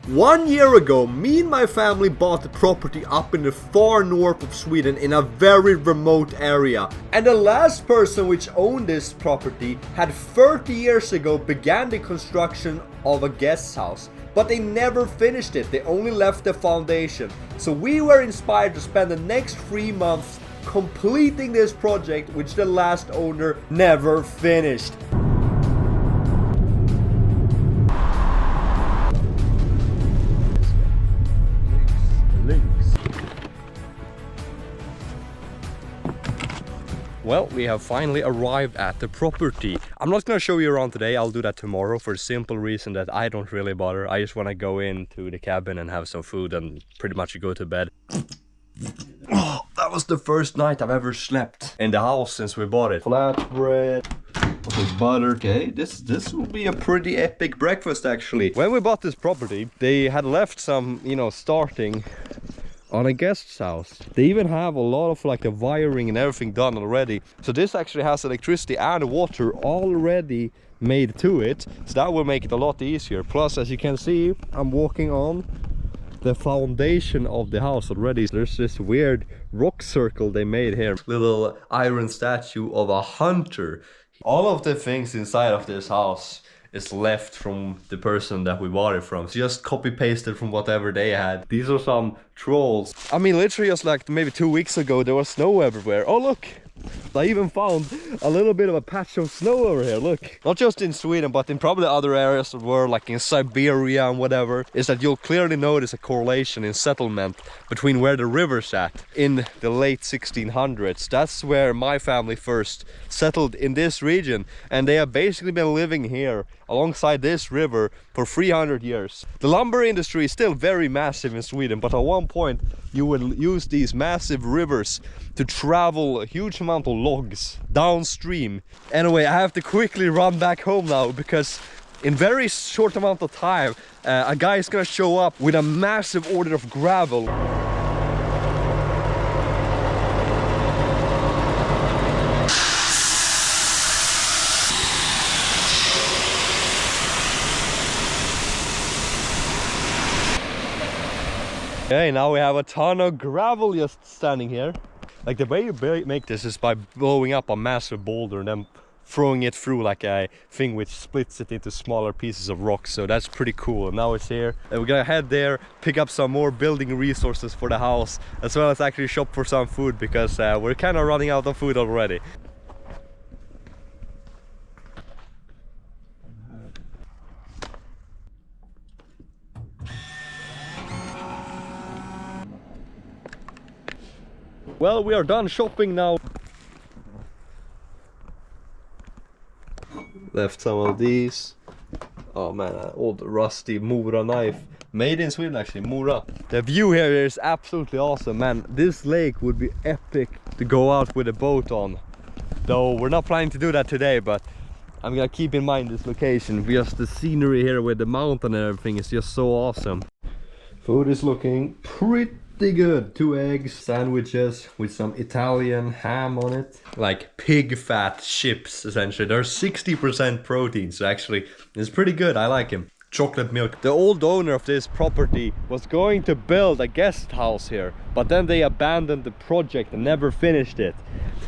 1 year ago, me and my family bought a property up in the far north of Sweden in a very remote area. And the last person which owned this property had 30 years ago began the construction of a guest house. But they never finished it, they only left the foundation. So we were inspired to spend the next 3 months completing this project which the last owner never finished. Well, we have finally arrived at the property. I'm not gonna show you around today, I'll do that tomorrow for the simple reason that I don't really bother. I just wanna go into the cabin and have some food and pretty much go to bed. Oh, that was the first night I've ever slept in the house since we bought it. Flatbread with butter. Okay, this will be a pretty epic breakfast actually. When we bought this property, they had left some, you know, starting on a guest house. They even have a lot of like the wiring and everything done already. So this actually has electricity and water already made to it. So that will make it a lot easier. Plus, as you can see, I'm walking on the foundation of the house already. There's this weird rock circle they made here. Little iron statue of a hunter. All of the things inside of this house is left from the person that we bought it from. So just copy pasted from whatever they had. These are some trolls. I mean, literally just like maybe 2 weeks ago there was snow everywhere. Oh look, I even found a little bit of a patch of snow over here, look. Not just in Sweden, but in probably other areas of the world, like in Siberia and whatever, is that you'll clearly notice a correlation in settlement between where the river's at. In the late 1600s, that's where my family first settled in this region, and they have basically been living here alongside this river for 300 years. The lumber industry is still very massive in Sweden, but at one point you will use these massive rivers to travel a huge amount of logs downstream. Anyway, I have to quickly run back home now because in very short amount of time a guy is gonna show up with a massive order of gravel. Okay, now we have a ton of gravel just standing here. Like the way you make this is by blowing up a massive boulder and then throwing it through like a thing which splits it into smaller pieces of rock. So that's pretty cool. And now it's here. And we're gonna head there, pick up some more building resources for the house, as well as actually shop for some food because we're kind of running out of food already. Well, we are done shopping now. Left some of these. Oh man, an old rusty Mora knife. Made in Sweden actually, Mora. The view here is absolutely awesome, man. This lake would be epic to go out with a boat on. Though we're not planning to do that today, but I'm gonna keep in mind this location. Just the scenery here with the mountain and everything is just so awesome. Food is looking pretty good. 2 eggs, sandwiches with some Italian ham on it. Like pig fat chips, essentially. They're 60% protein, so actually it's pretty good. I like him. Chocolate milk. The old owner of this property was going to build a guest house here, but then they abandoned the project and never finished it.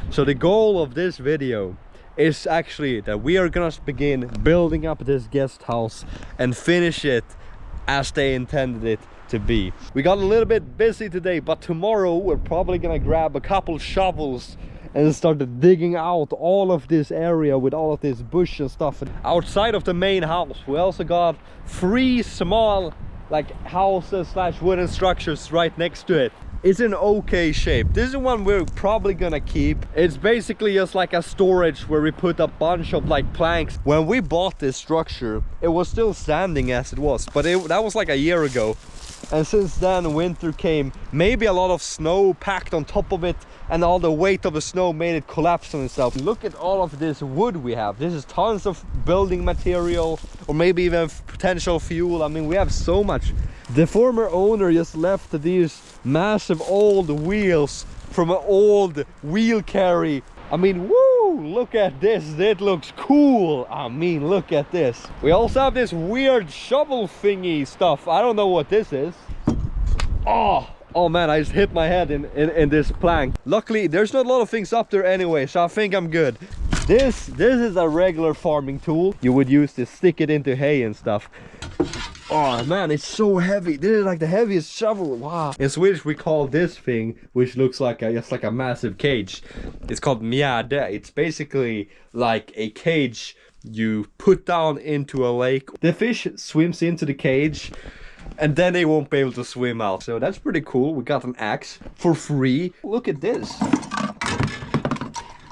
So the goal of this video is actually that we are gonna begin building up this guest house and finish it as they intended it to be. We got a little bit busy today, but tomorrow we're probably gonna grab a couple shovels and start digging out all of this area with all of this bush and stuff. Outside of the main house we also got 3 small like houses slash wooden structures right next to it. It's in okay shape. This is one we're probably gonna keep. It's basically just like a storage where we put a bunch of like planks. When we bought this structure it was still standing as it was, but that was like a year ago. And since then winter came, maybe a lot of snow packed on top of it, and all the weight of the snow made it collapse on itself. Look at all of this wood we have. This is tons of building material, or maybe even potential fuel. I mean, we have so much. The former owner just left these massive old wheels from an old wheel carry. I mean, woo! look at this. It looks cool. I mean, look at this. We also have this weird shovel thingy stuff. I don't know what this is. Oh man, I just hit my head in this plank. Luckily, there's not a lot of things up there anyway, so I think I'm good. This is a regular farming tool you would use to stick it into hay and stuff. Oh man, it's so heavy. This is like the heaviest shovel. Wow. In Swedish we call this thing, which looks like just like a massive cage, it's called mjärde. It's basically like a cage you put down into a lake. The fish swims into the cage and then they won't be able to swim out. So that's pretty cool. We got an axe for free. Look at this.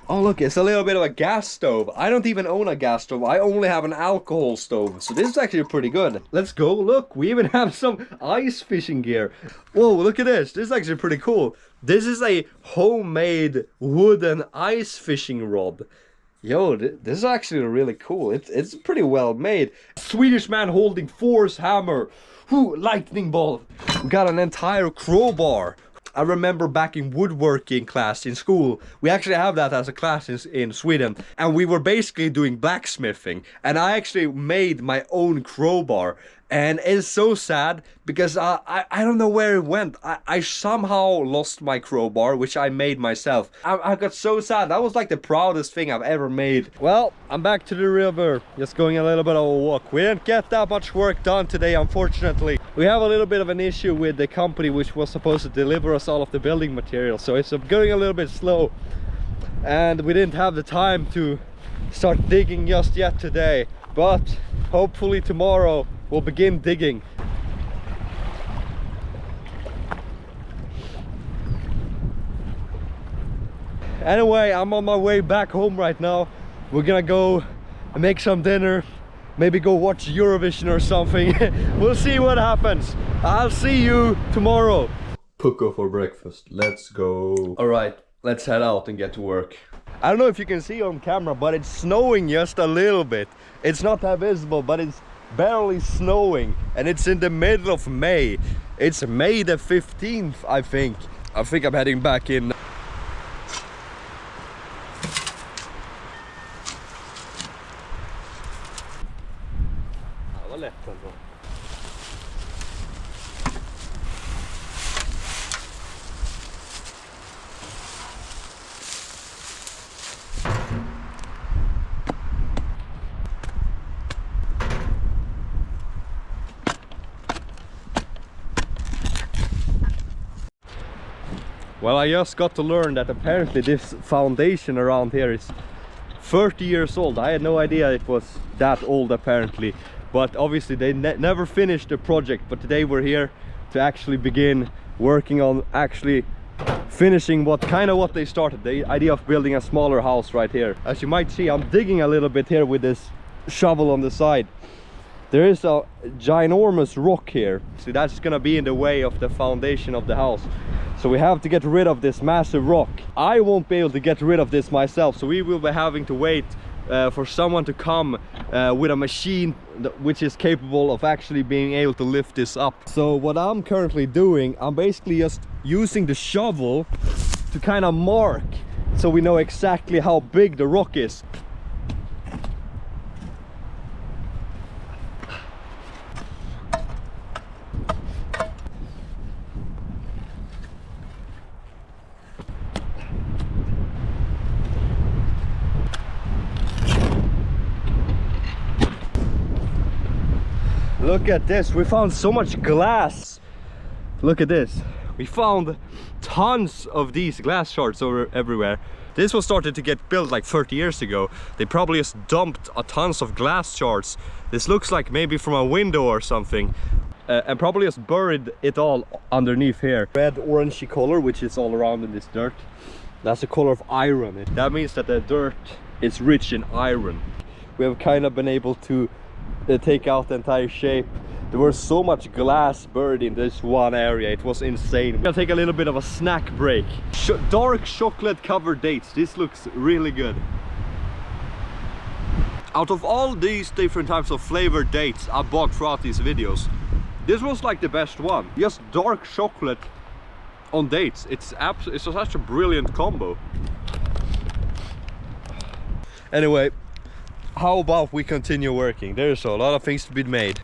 Oh look, it's a little bit of a gas stove. I don't even own a gas stove. I only have an alcohol stove. So this is actually pretty good. Let's go. Look, we even have some ice fishing gear. Whoa, look at this. This is actually pretty cool. This is a homemade wooden ice fishing rod. Yo, this is actually really cool. It's pretty well made. Swedish man holding force hammer. Whoo, lightning bolt. We got an entire crowbar. I remember back in woodworking class in school, we actually have that as a class in Sweden, and we were basically doing blacksmithing, and I actually made my own crowbar. And it's so sad because I don't know where it went. I somehow lost my crowbar, which I made myself. I got so sad. That was like the proudest thing I've ever made. Well, I'm back to the river, just going a little bit of a walk. We didn't get that much work done today, unfortunately. We have a little bit of an issue with the company which was supposed to deliver us all of the building materials, so it's going a little bit slow. And we didn't have the time to start digging just yet today, but hopefully tomorrow we'll begin digging. Anyway, I'm on my way back home right now. We're gonna go and make some dinner, maybe go watch Eurovision or something. We'll see what happens. I'll see you tomorrow. Pucko for breakfast. Let's go. All right, let's head out and get to work. I don't know if you can see on camera, but it's snowing just a little bit. It's not that visible, but it's barely snowing, and it's in the middle of May. It's May the 15th, I think. I think I'm heading back in. Well, I just got to learn that apparently this foundation around here is 30 years old. I had no idea it was that old apparently, but obviously they never finished the project. But today we're here to actually begin working on actually finishing what they started, the idea of building a smaller house right here. As you might see, I'm digging a little bit here with this shovel on the side. There is a ginormous rock here, so that's gonna be in the way of the foundation of the house. So we have to get rid of this massive rock. I won't be able to get rid of this myself, so we will be having to wait for someone to come with a machine which is capable of actually being able to lift this up. So what I'm currently doing, I'm basically just using the shovel to kind of mark so we know exactly how big the rock is. Look at this, we found so much glass. Look at this, we found tons of these glass shards everywhere. This was started to get built like 30 years ago. They probably just dumped a tons of glass shards. This looks like maybe from a window or something, and probably just buried it all underneath here. Red orangey color, which is all around in this dirt. That's the color of iron. That means that the dirt is rich in iron. We have kind of been able to take out the entire shape. There was so much glass buried in this one area, it was insane. We're gonna take a little bit of a snack break. Dark chocolate covered dates, this looks really good. Out of all these different types of flavored dates I bought throughout these videos, this was like the best one. Just dark chocolate on dates. It's such a brilliant combo. Anyway, how about we continue working? There's a lot of things to be made.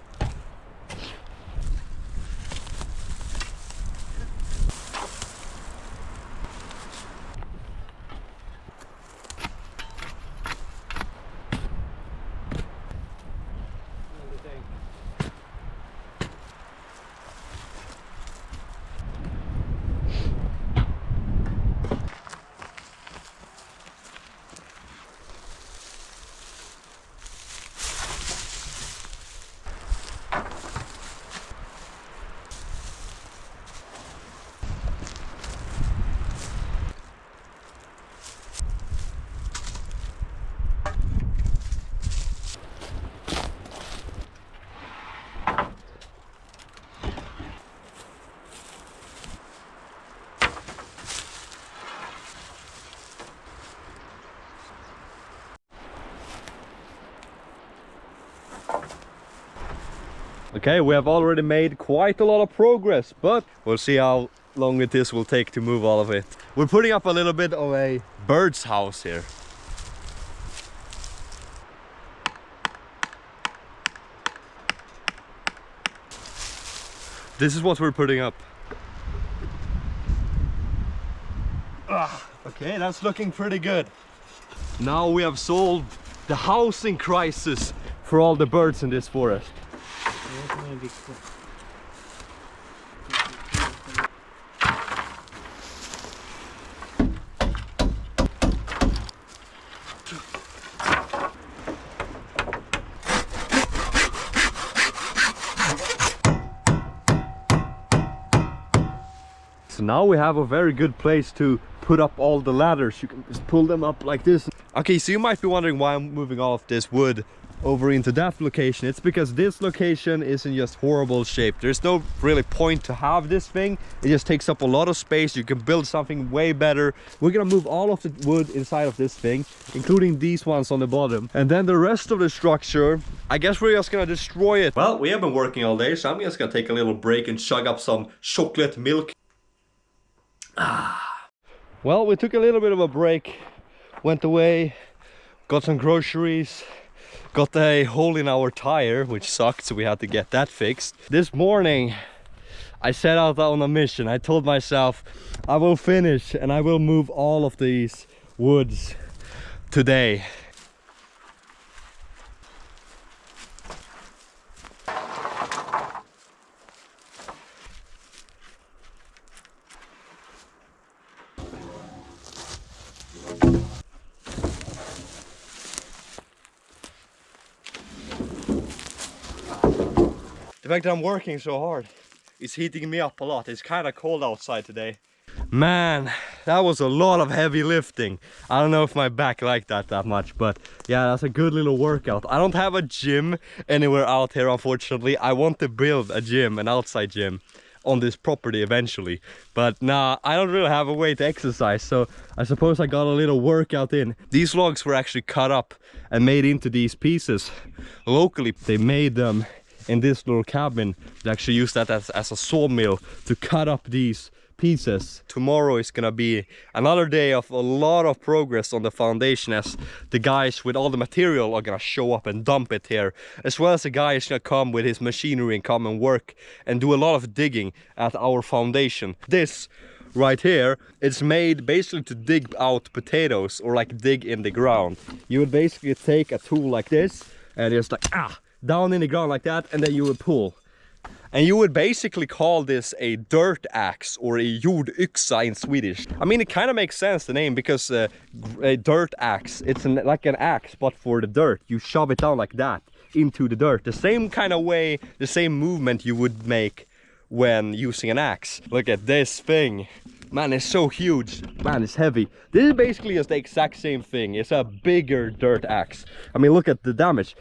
Okay, we have already made quite a lot of progress, but we'll see how long this will take to move all of it. We're putting up a little bit of a bird's house here. This is what we're putting up. Okay, that's looking pretty good. Now we have solved the housing crisis for all the birds in this forest. So now we have a very good place to put up all the ladders. You can just pull them up like this. Okay, so you might be wondering why I'm moving all of this wood over into that location. It's because this location is in just horrible shape. There's no really point to have this thing. It just takes up a lot of space. You can build something way better. We're gonna move all of the wood inside of this thing, including these ones on the bottom, and then the rest of the structure, I guess we're just gonna destroy it. Well, we have been working all day, so I'm just gonna take a little break and chug up some chocolate milk. Well, we took a little bit of a break, went away, got some groceries, got a hole in our tire, which sucked, so we had to get that fixed. This morning, I set out on a mission. I told myself, I will finish and I will move all of these woods today. The fact that I'm working so hard is heating me up a lot. It's kind of cold outside today. Man, that was a lot of heavy lifting. I don't know if my back liked that much, but yeah, that's a good little workout. I don't have a gym anywhere out here, unfortunately. I want to build a gym, an outside gym, on this property eventually, but nah, I don't really have a way to exercise, so I suppose I got a little workout in. These logs were actually cut up and made into these pieces locally. They made them in this little cabin. They actually use that as a sawmill to cut up these pieces. Tomorrow is gonna be another day of a lot of progress on the foundation, as the guys with all the material are gonna show up and dump it here, as well as the guy is gonna come with his machinery and come and work and do a lot of digging at our foundation. This right here, it's made basically to dig out potatoes, or like dig in the ground. You would basically take a tool like this and just like down in the ground like that, and then you would pull. And you would basically call this a dirt axe, or a jordyxa in Swedish. I mean, it kind of makes sense, the name, because a dirt axe, it's like an axe but for the dirt. You shove it down like that into the dirt, the same kind of way, the same movement you would make when using an axe. Look at this thing, man, it's so huge, man, it's heavy. This is basically just the exact same thing. It's a bigger dirt axe. I mean, look at the damage.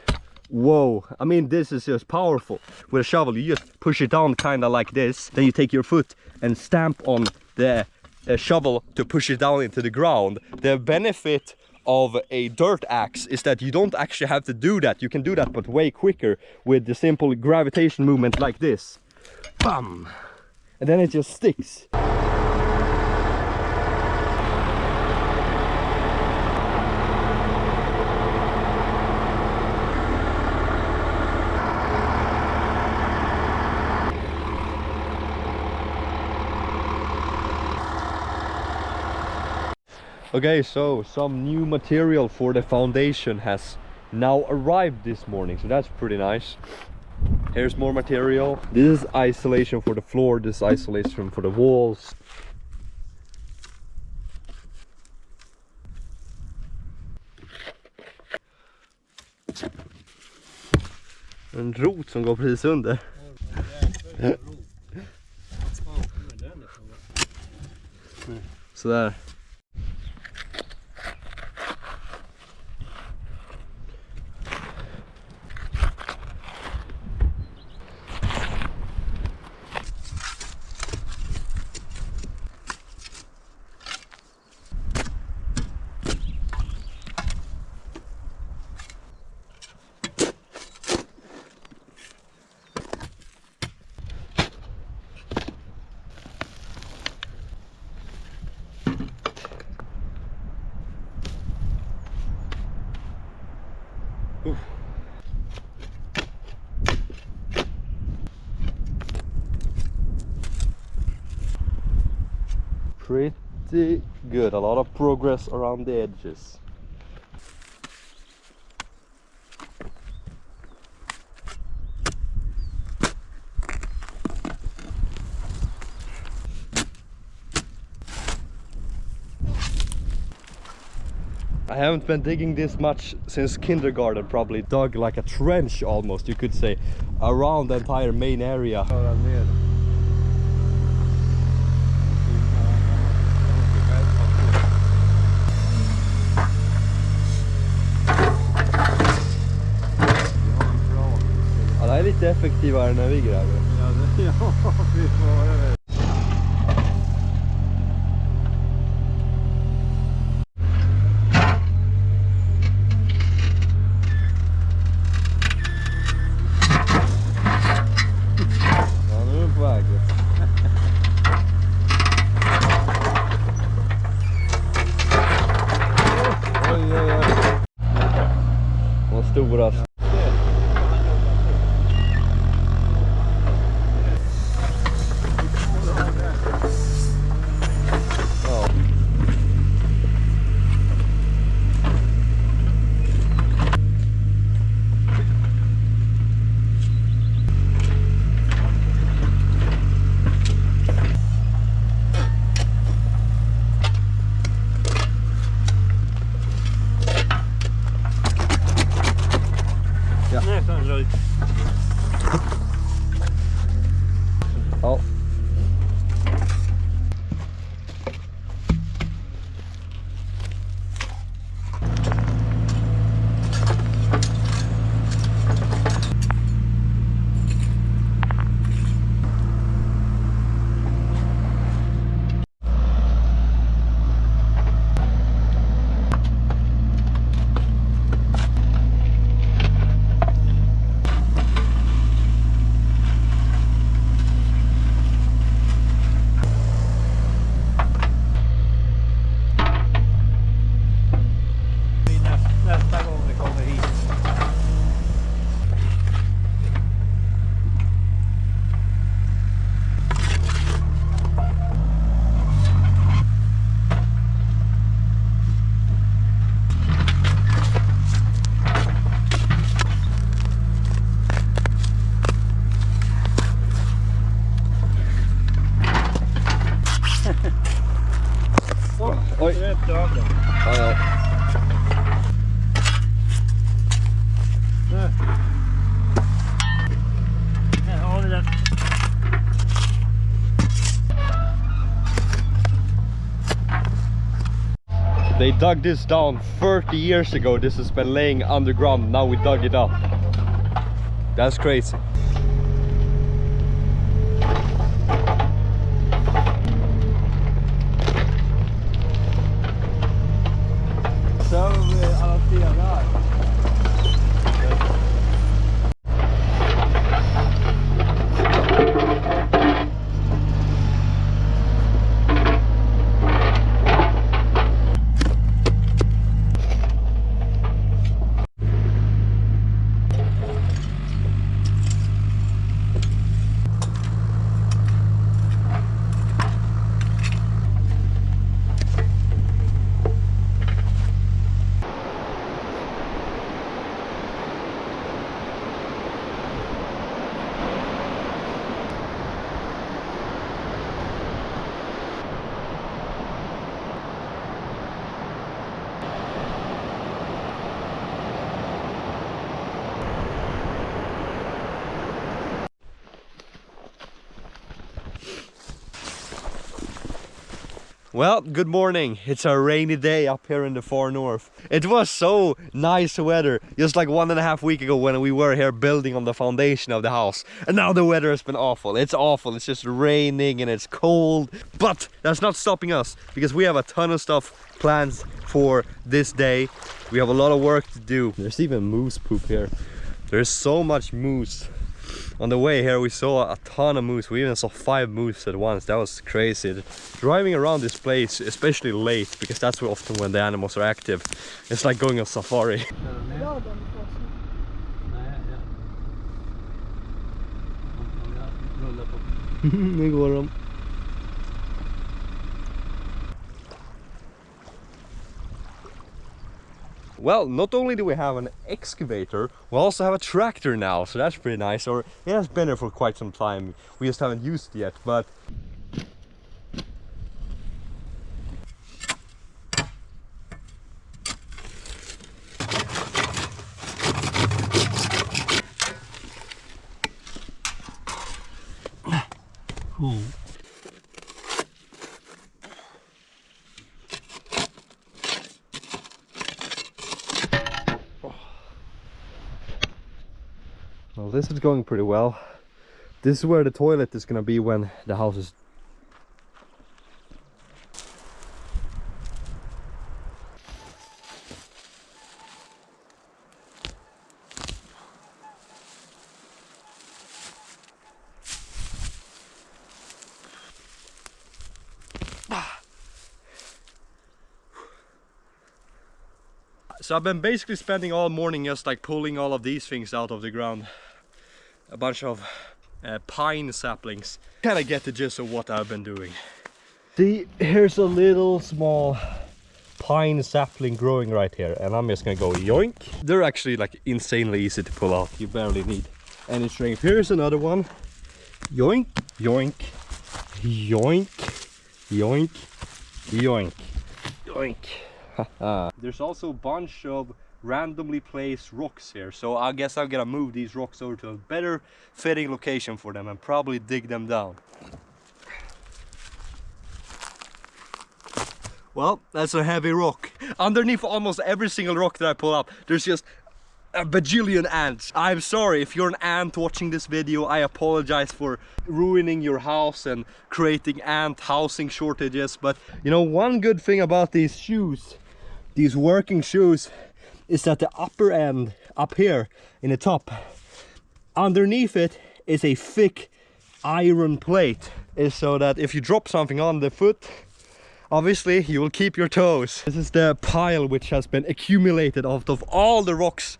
Whoa, I mean, this is just powerful. With a shovel, you just push it down kind of like this, then you take your foot and stamp on the shovel to push it down into the ground. The benefit of a dirt axe is that you don't actually have to do that. You can do that, but way quicker, with the simple gravitation movement like this. Bam! And then it just sticks. Okay, so some new material for the foundation has now arrived this morning, so that's pretty nice. Here's more material. This is isolation for the floor, this is isolation for the walls. En rot som går precis under. Så där. Pretty good, a lot of progress around the edges. I haven't been digging this much since kindergarten, probably dug like a trench almost, you could say, around the entire main area. Ja, det är lite effektivare när vi gräver. Ja, fy fan. Stora. Ja. Oj. Ja, ja. Här har vi den. They dug this down 30 years ago. This has been laying underground. Now we dug it up. That's crazy. Well, good morning. It's a rainy day up here in the far north. It was so nice weather just like 1.5 weeks ago when we were here building on the foundation of the house. And now the weather has been awful. It's awful. It's just raining and it's cold. But that's not stopping us because we have a ton of stuff planned for this day. We have a lot of work to do. There's even moose poop here. There's so much moose. On the way here we saw a ton of moose. We even saw 5 moose at once. That was crazy. Driving around this place, especially late, because that's often when the animals are active, it's like going on safari. Nu går de. Well, not only do we have an excavator, we also have a tractor now, so that's pretty nice. Or it has been there for quite some time. We just haven't used it yet, but cool. Well, this is going pretty well. This is where the toilet is gonna be when the house is... So I've been basically spending all morning just like pulling all of these things out of the ground. A bunch of pine saplings. Kind of get the gist of what I've been doing. See, here's a little small pine sapling growing right here, and I'm just gonna go yoink. They're actually like insanely easy to pull out. You barely need any strength. Here's another one. Yoink, yoink, yoink, yoink, yoink, yoink. There's also a bunch of randomly placed rocks here, so I guess I'm gonna move these rocks over to a better fitting location for them and probably dig them down. Well, that's a heavy rock. Underneath almost every single rock that I pull up, there's just a bajillion ants. I'm sorry if you're an ant watching this video. I apologize for ruining your house and creating ant housing shortages, but you know, one good thing about these shoes, these working shoes, is that the upper end up here in the top, underneath it is a thick iron plate, is so that if you drop something on the foot, obviously you will keep your toes. This is the pile which has been accumulated out of all the rocks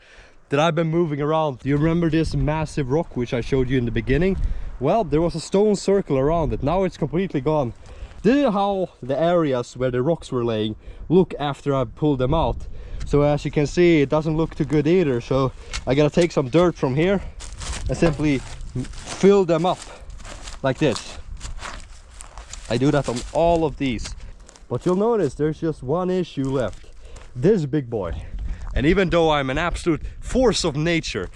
that I've been moving around. Do you remember this massive rock which I showed you in the beginning? Well, there was a stone circle around it. Now it's completely gone. This is how the areas where the rocks were laying look after I've pulled them out. So as you can see, it doesn't look too good either. So I gotta take some dirt from here and simply fill them up like this. I do that on all of these. But you'll notice there's just one issue left. This big boy. And even though I'm an absolute force of nature,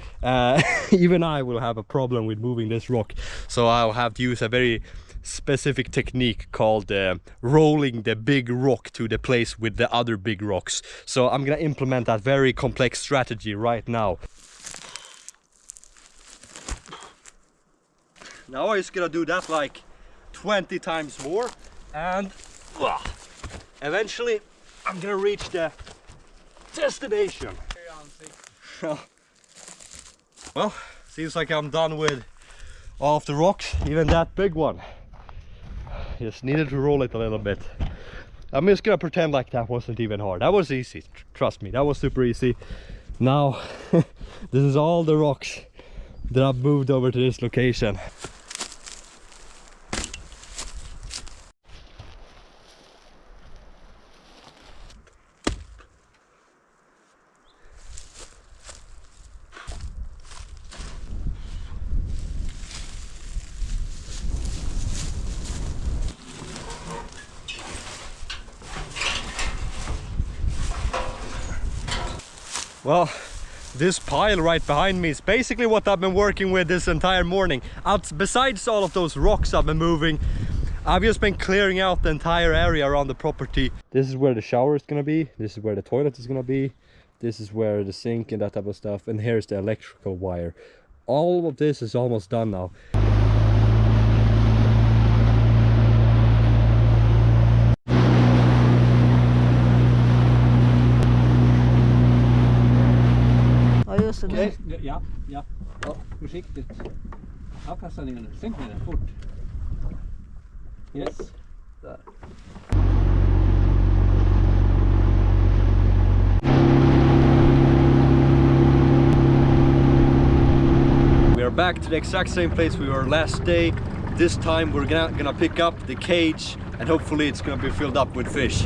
even I will have a problem with moving this rock. So I'll have to use a very specific technique called rolling the big rock to the place with the other big rocks. So I'm gonna implement that very complex strategy right now. Now I'm just gonna do that like 20 times more, and eventually I'm gonna reach the destination. Well, seems like I'm done with all of the rocks, even that big one. Just needed to roll it a little bit. I'm just gonna pretend like that wasn't even hard. That was easy, trust me, that was super easy. Now this is all the rocks that I've moved over to this location. Well, this pile right behind me is basically what I've been working with this entire morning. Besides all of those rocks I've been moving, I've just been clearing out the entire area around the property. This is where the shower is gonna be. This is where the toilet is gonna be. This is where the sink and that type of stuff. And here's the electrical wire. All of this is almost done now. Ja, just det. Okej, ja. Ja, försiktigt. Ja, kasta ner den. Sänk ner den fort. Yes. Där. We are back to the exact same place we were last day. This time we're gonna pick up the cage and hopefully it's gonna be filled up with fish.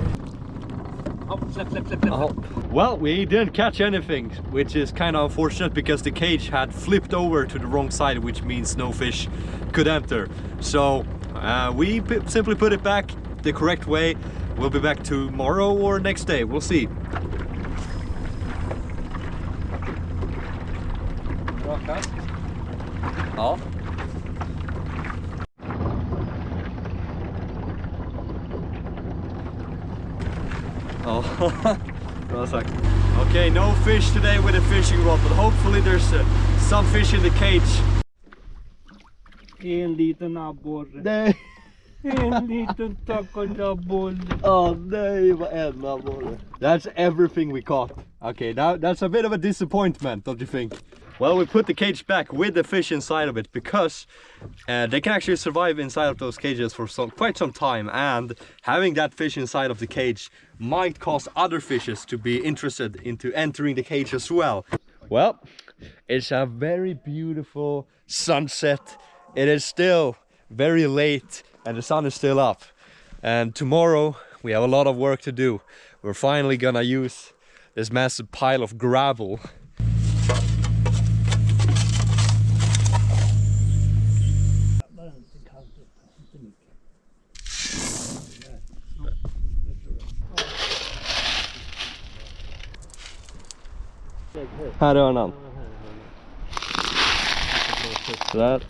Hopp, släpp, släpp, släpp, släpp. Oh. Well, we didn't catch anything, which is kind of unfortunate because the cage had flipped over to the wrong side, which means no fish could enter. So we simply put it back the correct way. We'll be back tomorrow or next day, we'll see. Bra kast. Ja. Oh, bra sagt. Okay, no fish today with a fishing rod, but hopefully there's some fish in the cage. En liten abborre. Nej. En liten tackad abborre. Oh nej, vad en abborre. That's everything we caught. Okay, now that's a bit of a disappointment, don't you think? Well, we put the cage back with the fish inside of it because they can actually survive inside of those cages for quite some time, and having that fish inside of the cage might cause other fishes to be interested into entering the cage as well. Well, it's a very beautiful sunset. It is still very late and the sun is still up, and tomorrow we have a lot of work to do. We're finally gonna use this massive pile of gravel. Här är hörnan. Sådär.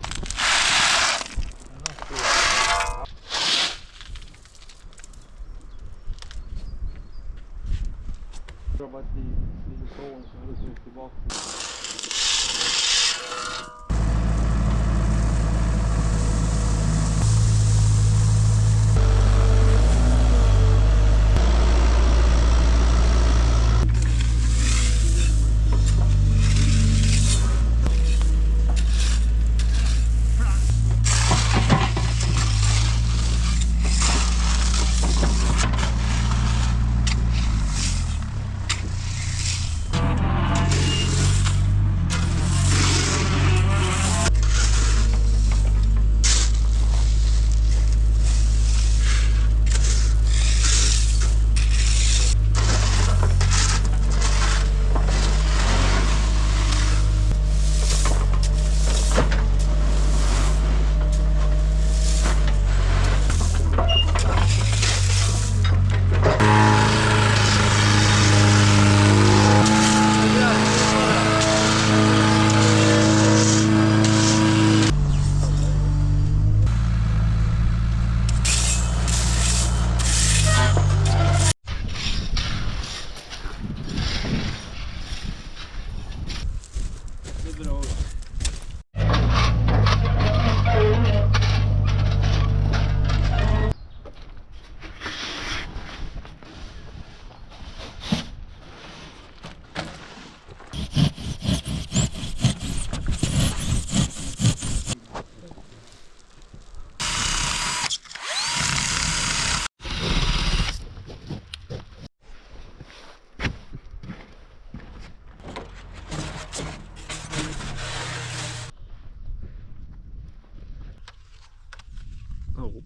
Oh.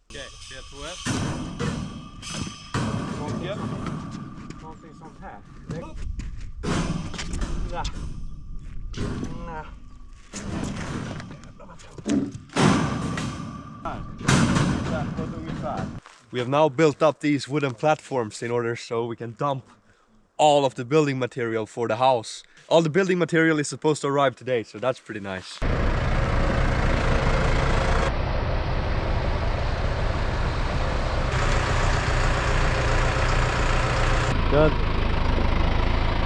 Okej, C2S. Konken. Någonting sånt här. Ja. Nej. Där, på ungefär. We have now built up these wooden platforms in order so we can dump all of the building material for the house. All the building material is supposed to arrive today, so that's pretty nice. Good.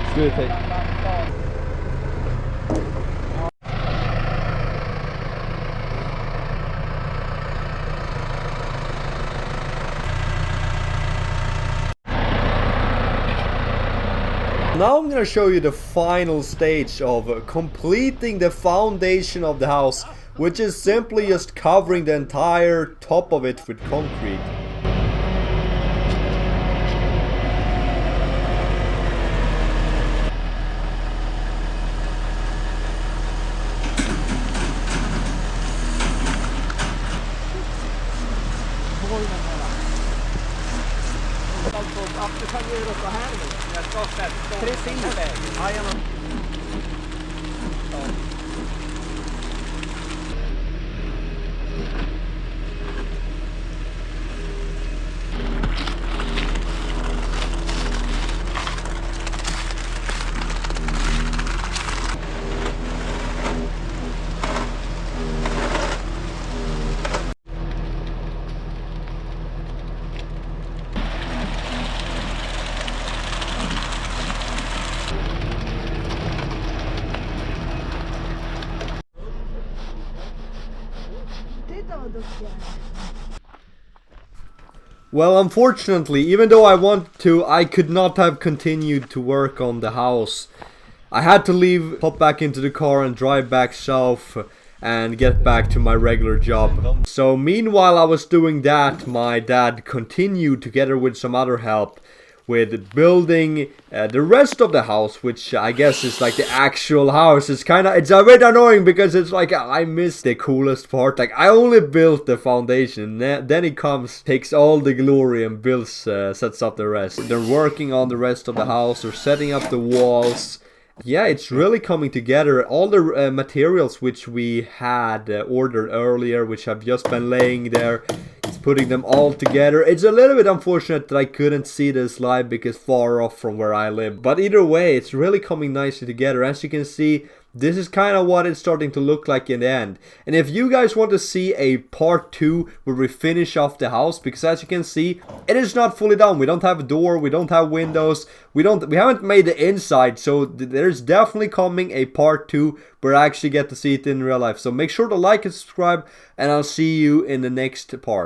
Let's do it. Now I'm gonna show you the final stage of completing the foundation of the house, which is simply just covering the entire top of it with concrete. Well, unfortunately, even though I want to, I could not have continued to work on the house. I had to leave, hop back into the car and drive back south and get back to my regular job. So meanwhile I was doing that, my dad continued together with some other help with building the rest of the house, which I guess is like the actual house. It's a bit annoying because it's like I missed the coolest part. Like I only built the foundation, then he comes, takes all the glory and builds, sets up the rest. They're working on the rest of the house, they're setting up the walls. Yeah, it's really coming together. All the materials which we had ordered earlier, which have just been laying there, it's putting them all together. It's a little bit unfortunate that I couldn't see this live because far off from where I live. But either way, it's really coming nicely together. As you can see, this is kind of what it's starting to look like in the end. And if you guys want to see a part 2 where we finish off the house, because as you can see, it is not fully done. We don't have a door, we don't have windows, we haven't made the inside, so there's definitely coming a part 2 where I actually get to see it in real life. So make sure to like and subscribe, and I'll see you in the next part.